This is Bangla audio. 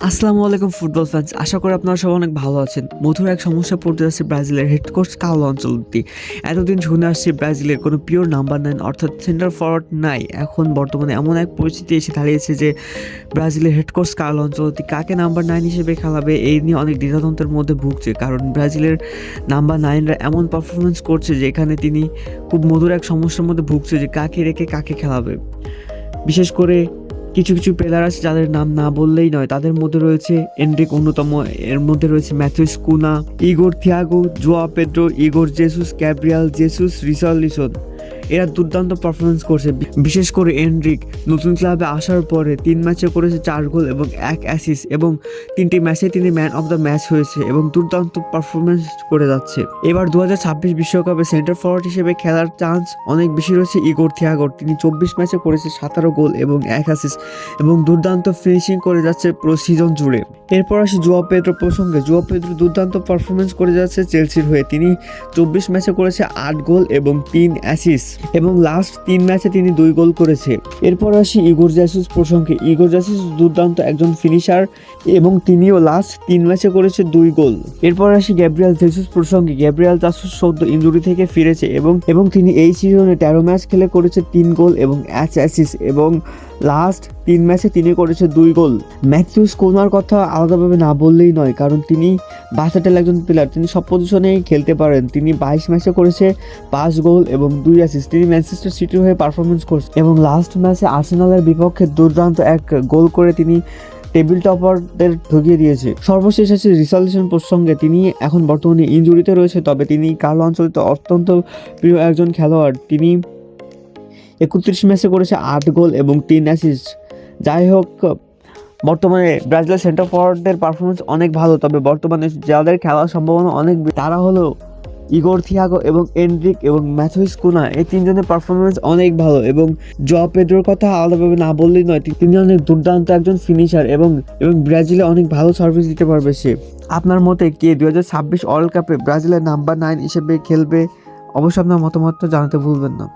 আসসালামু আলাইকুম ফুটবল ফ্যান্স, আশা করি আপনারা সবাই অনেক ভালো আছেন। মধুর এক সমস্যা পড়তে যাচ্ছে ব্রাজিলের হেড কোচ কার্লো আনচেলত্তি। এতদিন শুনে আসছি ব্রাজিলের কোনো পিওর নাম্বার 9 অর্থাৎ সেন্টার ফরওয়ার্ড নাই। এখন বর্তমানে এমন এক পরিস্থিতি এসে দাঁড়িয়েছে যে ব্রাজিলের হেড কোচ কার্লো আনচেলত্তি কাকে নাম্বার 9 হিসেবে খেলাবে এই নিয়ে অনেক দ্বিধাদ্বন্দ্বের মধ্যে ভুগছে, কারণ ব্রাজিলের নাম্বার 9রা এমন পারফরমেন্স করছে যেখানে তিনি খুব মধুর এক সমস্যার মধ্যে ভুগছে যে কাকে রেখে কাকে খেলাবে। বিশেষ করে কিছু কিছু প্লেয়ার আছে যাদের নাম না বললেই নয়, তাদের মধ্যে রয়েছে এনরিক অন্যতম, এর মধ্যে রয়েছে Matheus Cunha, Igor Thiago, Joao Pedro, Igor Jesus, Gabriel Jesus, Richarlison. এরা দুর্দান্ত পারফরমেন্স করছে। বিশেষ করে এনরিক নতুন ক্লাবে আসার পরে 3 ম্যাচে করেছে 4 গোল এবং 1 অ্যাসিস্ট এবং 3টি ম্যাচে তিনি ম্যান অফ দ্য ম্যাচ হয়েছে এবং দুর্দান্ত পারফরমেন্স করে যাচ্ছে। এবার 2026 বিশ্বকাপে সেন্টার ফরওয়ার্ড হিসেবে খেলার চান্স অনেক বেশি রয়েছে ইগোর থিয়াগোর। তিনি 24 ম্যাচে করেছে 17 গোল এবং 1 অ্যাসিস্ট এবং দুর্দান্ত ফিনিশিং করে যাচ্ছে পুরো সিজন জুড়ে। এরপর আসি জোয়া পেদ্রো প্রসঙ্গে। জোয়া পেদ্রো দুর্দান্ত পারফরমেন্স করে যাচ্ছে চেলসির হয়ে। তিনি 24 ম্যাচে করেছে 8 গোল এবং 3 অ্যাসিস্ট এবং লাস্ট 3 ম্যাচে তিনি 2 গোল করেছে। এরপর আসি ইগোর জেসুস প্রসঙ্গে। ইগোর জেসুস দুর্দান্ত একজন ফিনিশার এবং তিনিও লাস্ট 3 ম্যাচে করেছে 2 গোল। এরপর আসি গ্যাব্রিয়াল জেসুস প্রসঙ্গে। গ্যাব্রিয়াল জেসুস সদ্য ইনজুরি থেকে ফিরেছে এবং তিনি এই সিজনে 13 ম্যাচ খেলে করেছে 3 গোল এবং 1 অ্যাসিস্ট এবং লাস্ট 3 ম্যাচে তিনি করেছে 2 গোল। ম্যাথিউস কুনার কথা আলাদাভাবে না বললেই নয়, কারণ তিনি ভার্সেটাইল একজন প্লেয়ার। তিনি সব পজিশনেই খেলতে পারেন। তিনি 22 ম্যাচে করেছে 5 গোল এবং 2 অ্যাসিস্ট। তিনি ম্যানচেস্টার সিটির হয়ে পারফরমেন্স করছেন এবং লাস্ট ম্যাচে আর্সেনালের বিপক্ষে দুর্দান্ত এক গোল করে তিনি টেবিল টপারদের ঢুকিয়ে দিয়েছে। সর্বশেষ আছে রিচার্লিসন প্রসঙ্গে। তিনি এখন বর্তমানে ইনজুরিতে রয়েছে, তবে তিনি কার্লো আনচেলত্তির অত্যন্ত প্রিয় একজন খেলোয়াড়। তিনি 31 ম্যাচে করেছে 8 গোল এবং 3 অ্যাসিস্ট। যাই হোক, বর্তমানে ব্রাজিলের সেন্টার ফরওয়ার্ডদের পারফরমেন্স অনেক ভালো, তবে বর্তমানে যাদের খেলার সম্ভাবনা অনেক তারা হলো ইগোর থিয়াগো এবং এনরিক এবং ম্যাথিউস কুনা। এই 3 জনের পারফরমেন্স অনেক ভালো এবং জোয়া পেদ্রোর কথা আলাদাভাবে না বললেই নয়। তিনি অনেক দুর্দান্ত একজন ফিনিশার এবং ব্রাজিলে অনেক ভালো সার্ভিস দিতে পারবে সে। আপনার মতে কে 2026 ওয়ার্ল্ড কাপে ব্রাজিলের নাম্বার 9 হিসেবে খেলবে? অবশ্যই আপনার মতামত জানাতে ভুলবেন না।